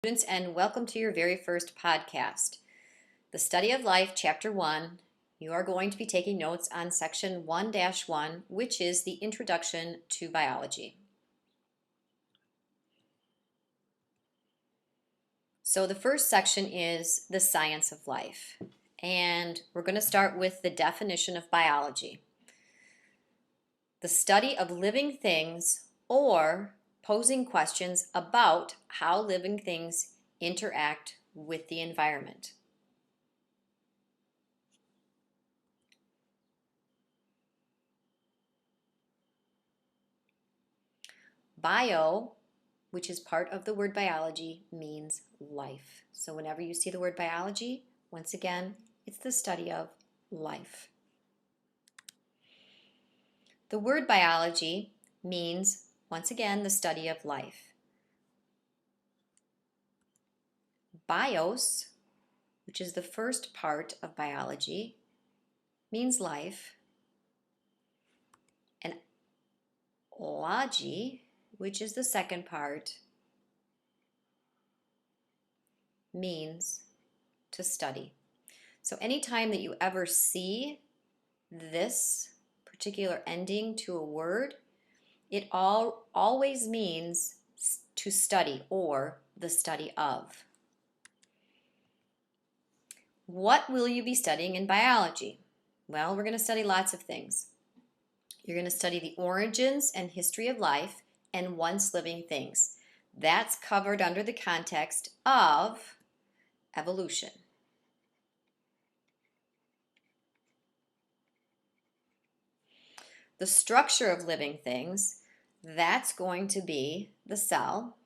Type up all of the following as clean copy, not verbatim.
Students, and welcome to your very first podcast. The Study of Life, Chapter 1. You are going to be taking notes on Section 1-1, which is the Introduction to Biology. So the first section is the science of life. And we're going to start with the definition of biology. The study of living things or posing questions about how living things interact with the environment. Bio, which is part of the word biology, means life. So whenever you see the word biology, once again, it's the study of life. The word biology means, once again, the study of life. Bios, which is the first part of biology, means life. And logy, which is the second part, means to study. So anytime that you ever see this particular ending to a word, it always means to study or the study of. What will you be studying in biology? Well, we're going to study lots of things. You're going to study the origins and history of life and once living things. That's covered under the context of evolution. The structure of living things, that's going to be the cell.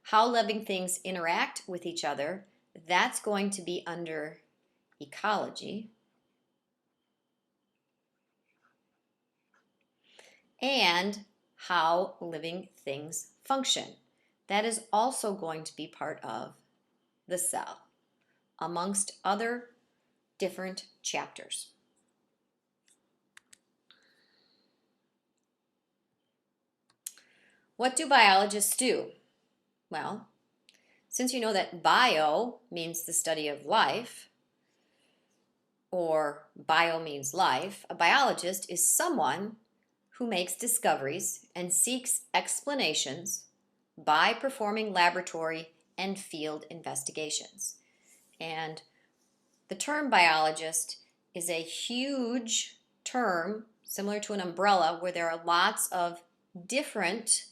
How living things interact with each other, that's going to be under ecology. And how living things function. That is also going to be part of the cell, amongst other different chapters. What do biologists do? Well, since you know that bio means the study of life, or bio means life, a biologist is someone who makes discoveries and seeks explanations by performing laboratory and field investigations. And the term biologist is a huge term, similar to an umbrella, where there are lots of different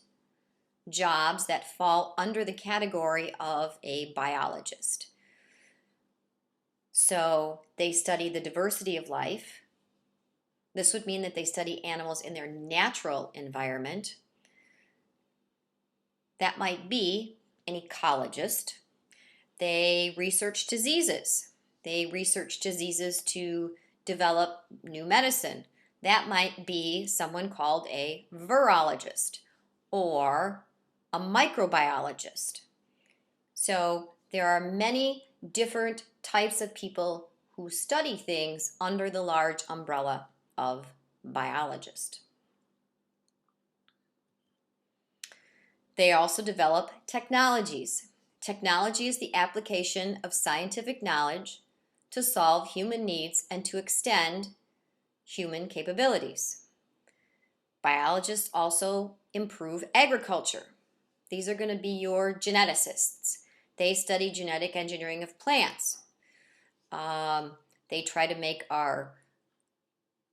jobs that fall under the category of a biologist. So they study the diversity of life. This would mean that they study animals in their natural environment. That might be an ecologist. They research diseases. They research diseases to develop new medicine. That might be someone called a virologist or a microbiologist. So there are many different types of people who study things under the large umbrella of biologist. They also develop technologies. Technology is the application of scientific knowledge to solve human needs and to extend human capabilities. Biologists also improve agriculture. These are going to be your geneticists. They study genetic engineering of plants. They try to make our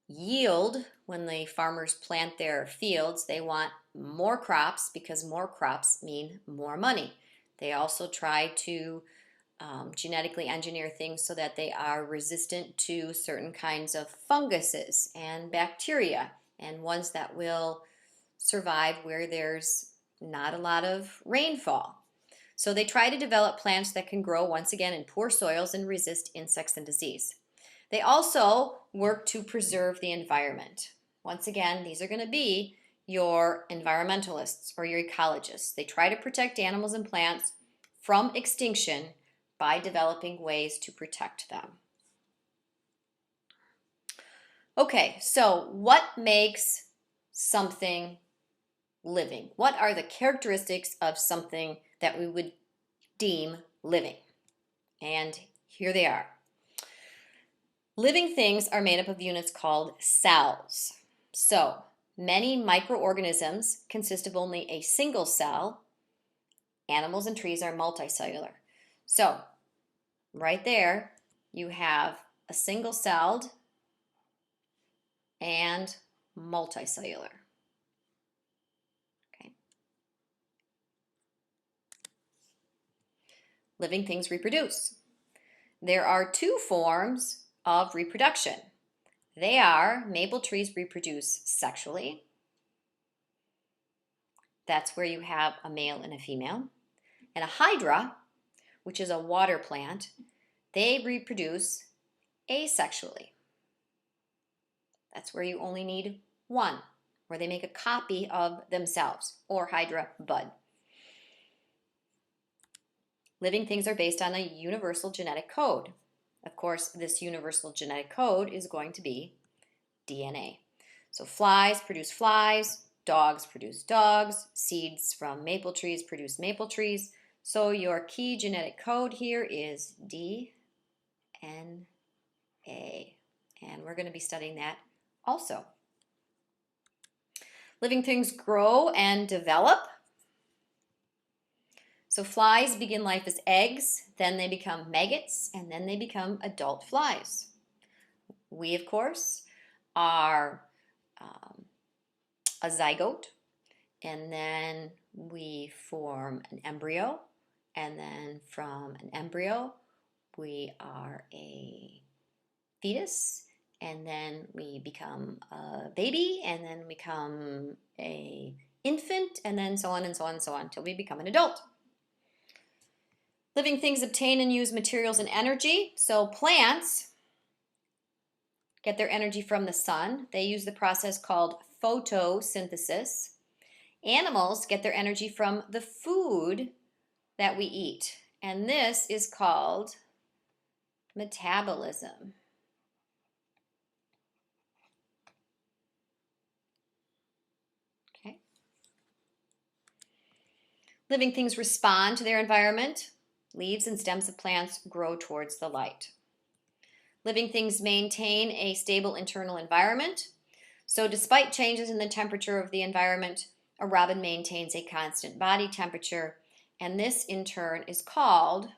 yield, when the farmers plant their fields, they want more crops because more crops mean more money. They also try to genetically engineer things so that they are resistant to certain kinds of funguses and bacteria and ones that will survive where there's not a lot of rainfall. So they try to develop plants that can grow once again in poor soils and resist insects and disease. They also work to preserve the environment. Once again, these are going to be your environmentalists or your ecologists. They try to protect animals and plants from extinction by developing ways to protect them. Okay, so what makes something living? What are the characteristics of something that we would deem living? And here they are. Living things are made up of units called cells. So, many microorganisms consist of only a single cell. Animals and trees are multicellular. So, right there, you have a single-celled and multicellular. Okay. Living things reproduce. There are two forms of reproduction. They are maple trees reproduce sexually. That's where you have a male and a female. And a hydra, which is a water plant, they reproduce asexually. That's where you only need one, where they make a copy of themselves, or hydra bud. Living things are based on a universal genetic code. Of course, this universal genetic code is going to be DNA. So flies produce flies, dogs produce dogs, seeds from maple trees produce maple trees. So your key genetic code here is DNA. And we're going to be studying that also. Living things grow and develop. So flies begin life as eggs, then they become maggots, and then they become adult flies. We, of course, are a zygote, and then we form an embryo, and then from an embryo, we are a fetus, and then we become a baby, and then become an infant, and then so on and so on and so on until we become an adult. Living things obtain and use materials and energy. So plants get their energy from the sun. They use the process called photosynthesis. Animals get their energy from the food that we eat. And this is called metabolism. Okay. Living things respond to their environment. Leaves and stems of plants grow towards the light. Living things maintain a stable internal environment. So despite changes in the temperature of the environment, a robin maintains a constant body temperature, and this in turn is called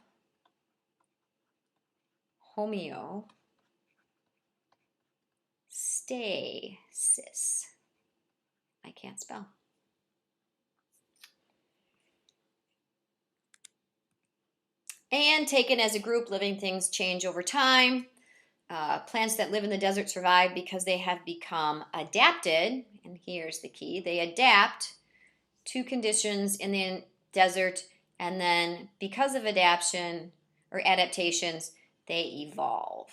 homeostasis. I can't spell. And taken as a group, living things change over time. Plants that live in the desert survive because they have become adapted, and here's the key, they adapt to conditions in the desert, and then because of adaptations, they evolve.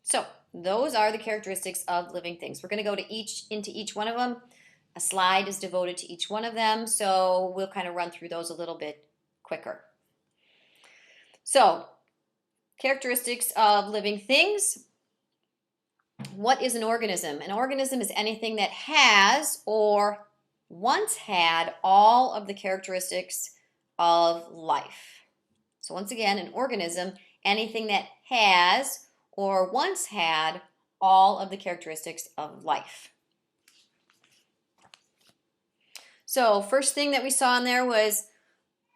So those are the characteristics of living things. We're going to go into each one of them. A slide is devoted to each one of them, so we'll kind of run through those a little bit quicker. So, characteristics of living things. What is an organism? An organism is anything that has or once had all of the characteristics of life. So once again, an organism, anything that has or once had all of the characteristics of life. So first thing that we saw in there was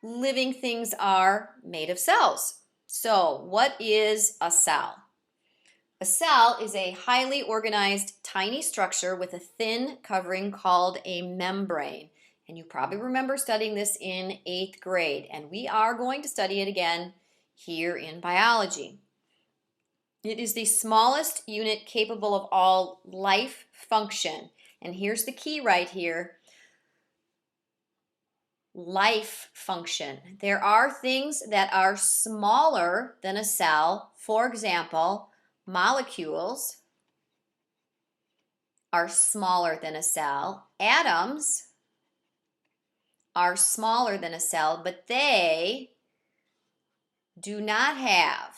living things are made of cells. So what is a cell? A cell is a highly organized tiny structure with a thin covering called a membrane. And you probably remember studying this in 8th grade, and we are going to study it again here in biology. It is the smallest unit capable of all life function. And here's the key right here. Life function. There are things that are smaller than a cell. For example, molecules are smaller than a cell. Atoms are smaller than a cell, but they do not have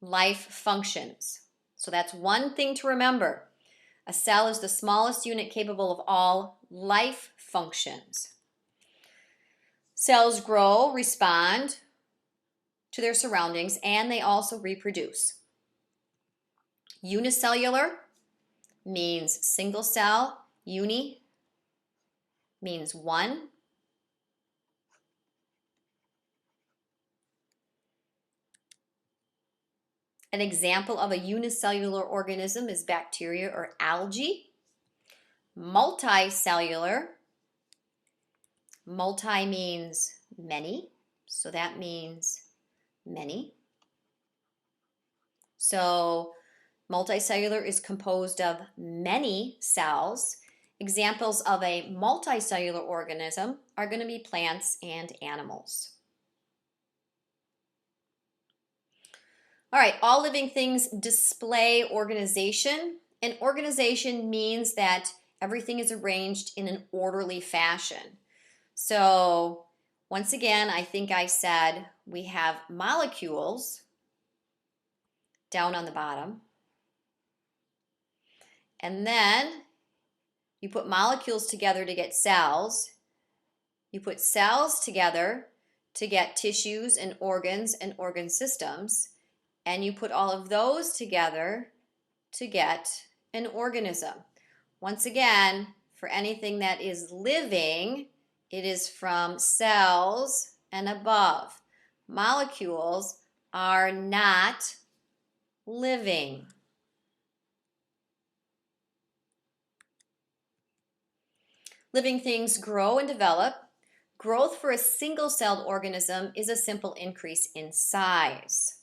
life functions. So that's one thing to remember. A cell is the smallest unit capable of all life functions. Cells grow, respond to their surroundings, and they also reproduce. Unicellular means single cell. Uni means one. An example of a unicellular organism is bacteria or algae. Multicellular. Multi means many, so that means many. So multicellular is composed of many cells. Examples of a multicellular organism are going to be plants and animals. All right, all living things display organization. And organization means that everything is arranged in an orderly fashion. So once again, I think I said we have molecules down on the bottom. And then you put molecules together to get cells. You put cells together to get tissues and organ systems. And you put all of those together to get an organism. Once again, for anything that is living, it is from cells and above. Molecules are not living. Living things grow and develop. Growth for a single-celled organism is a simple increase in size.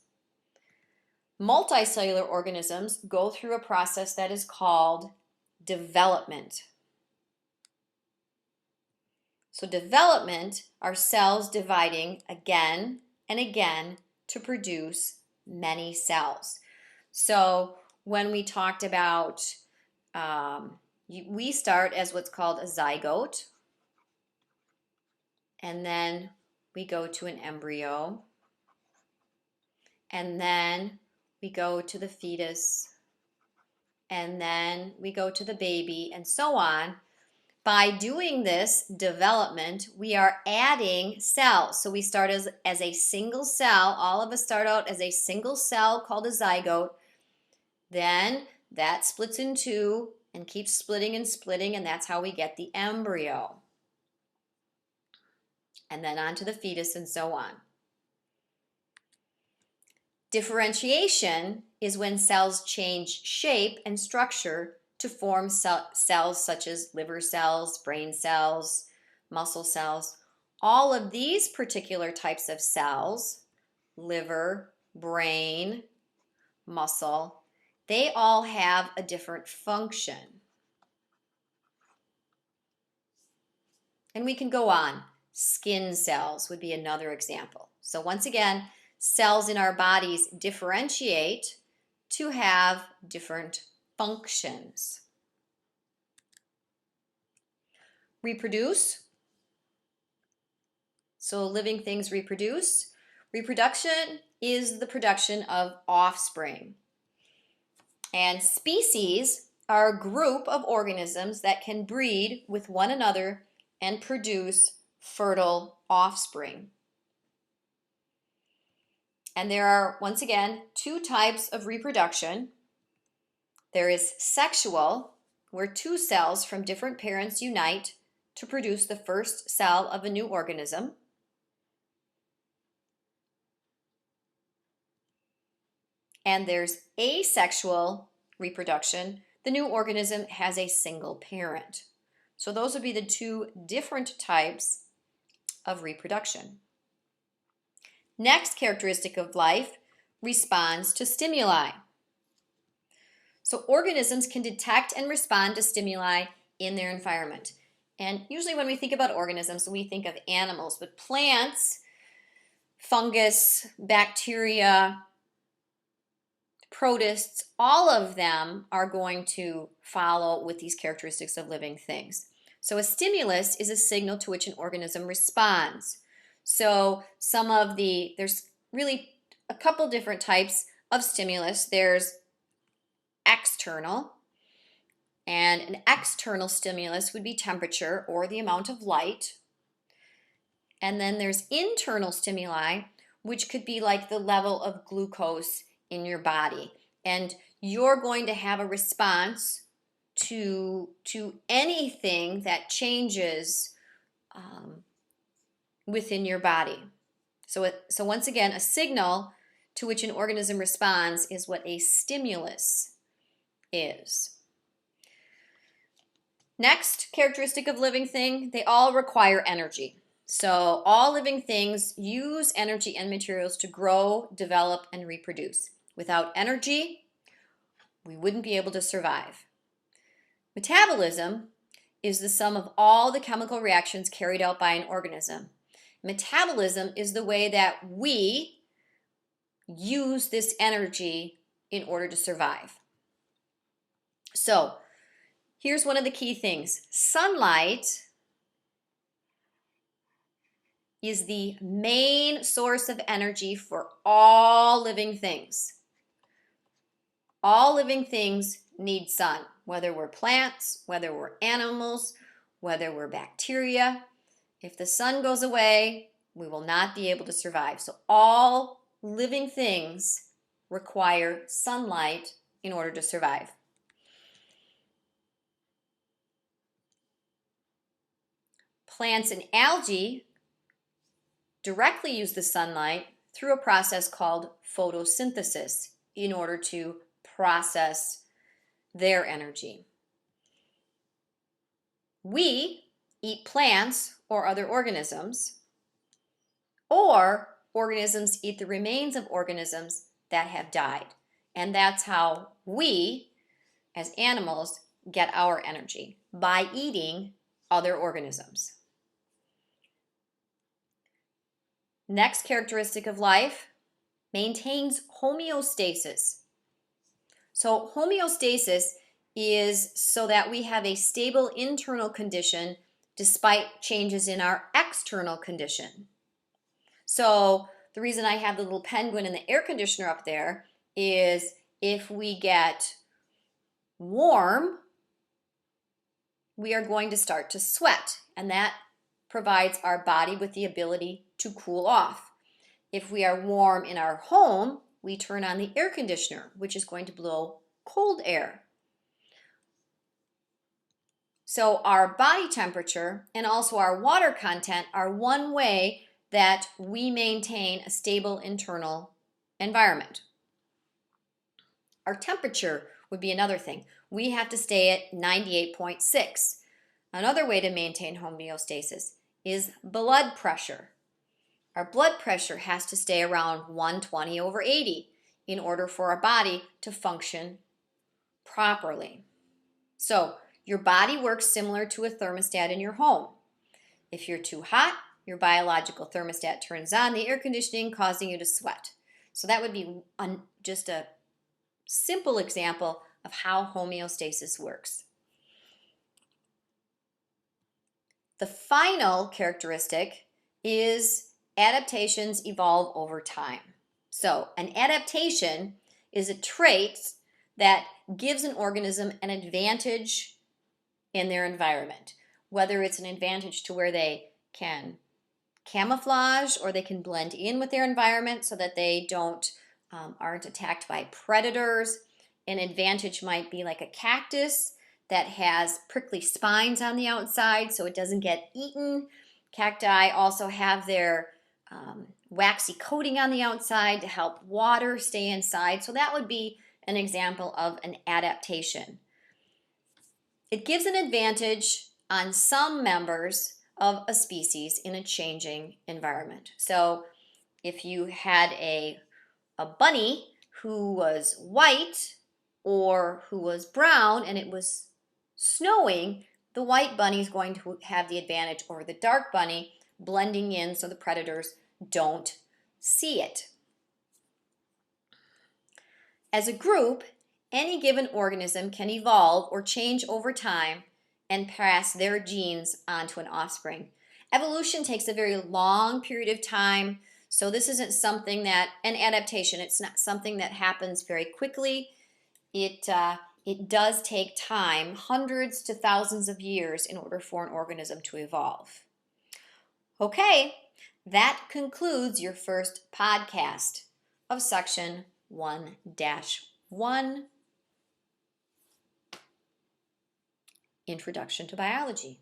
Multicellular organisms go through a process that is called development. So development are cells dividing again and again to produce many cells. So when we talked about, we start as what's called a zygote, and then we go to an embryo, and then we go to the fetus, and then we go to the baby, and so on. By doing this development, we are adding cells. So we start as a single cell. All of us start out as a single cell called a zygote. Then that splits in two and keeps splitting and splitting, and that's how we get the embryo. And then on to the fetus and so on. Differentiation is when cells change shape and structure to form cells such as liver cells, brain cells, muscle cells. All of these particular types of cells, liver, brain, muscle, they all have a different function. And we can go on. Skin cells would be another example. So once again, cells in our bodies differentiate to have different functions. Reproduce. So living things reproduce. Reproduction is the production of offspring. And species are a group of organisms that can breed with one another and produce fertile offspring. And there are, once again, two types of reproduction. There is sexual, where two cells from different parents unite to produce the first cell of a new organism. And there's asexual reproduction. The new organism has a single parent. So those would be the two different types of reproduction. Next characteristic of life responds to stimuli. So organisms can detect and respond to stimuli in their environment. And usually when we think about organisms, we think of animals, but plants, fungus, bacteria, protists, all of them are going to follow with these characteristics of living things. So a stimulus is a signal to which an organism responds. So there's really a couple different types of stimulus. There's external, and an external stimulus would be temperature or the amount of light. And then there's internal stimuli, which could be like the level of glucose in your body. And you're going to have a response to anything that changes within your body. So once again, a signal to which an organism responds is what a stimulus is. Next characteristic of living thing, they all require energy. So all living things use energy and materials to grow, develop, and reproduce. Without energy, we wouldn't be able to survive. Metabolism is the sum of all the chemical reactions carried out by an organism. Metabolism is the way that we use this energy in order to survive. So here's one of the key things. Sunlight is the main source of energy for all living things. All living things need sun, whether we're plants, whether we're animals, whether we're bacteria. If the sun goes away, we will not be able to survive. So all living things require sunlight in order to survive. Plants and algae directly use the sunlight through a process called photosynthesis in order to process their energy. We eat plants or other organisms, or organisms eat the remains of organisms that have died. And that's how we, as animals, get our energy, by eating other organisms. Next characteristic of life, maintains homeostasis. So homeostasis is so that we have a stable internal condition despite changes in our external condition. So the reason I have the little penguin and the air conditioner up there is if we get warm, we are going to start to sweat, and that provides our body with the ability to cool off. If we are warm in our home, we turn on the air conditioner, which is going to blow cold air. So our body temperature and also our water content are one way that we maintain a stable internal environment. Our temperature would be another thing. We have to stay at 98.6. Another way to maintain homeostasis is blood pressure. Our blood pressure has to stay around 120/80 in order for our body to function properly. So your body works similar to a thermostat in your home. If you're too hot, your biological thermostat turns on the air conditioning, causing you to sweat. So that would be just a simple example of how homeostasis works. The final characteristic is adaptations evolve over time. So an adaptation is a trait that gives an organism an advantage in their environment, whether it's an advantage to where they can camouflage or they can blend in with their environment so that they aren't attacked by predators. An advantage might be like a cactus that has prickly spines on the outside so it doesn't get eaten. Cacti also have their waxy coating on the outside to help water stay inside. So that would be an example of an adaptation. It gives an advantage on some members of a species in a changing environment. So if you had a bunny who was white or who was brown and it was snowing, the white bunny is going to have the advantage over the dark bunny, blending in so the predators don't see it. As a group, any given organism can evolve or change over time and pass their genes onto an offspring. Evolution takes a very long period of time, so this isn't something that, an adaptation, it's not something that happens very quickly. it does take time, hundreds to thousands of years, in order for an organism to evolve. Okay, that concludes your first podcast of section 1-1, Introduction to Biology.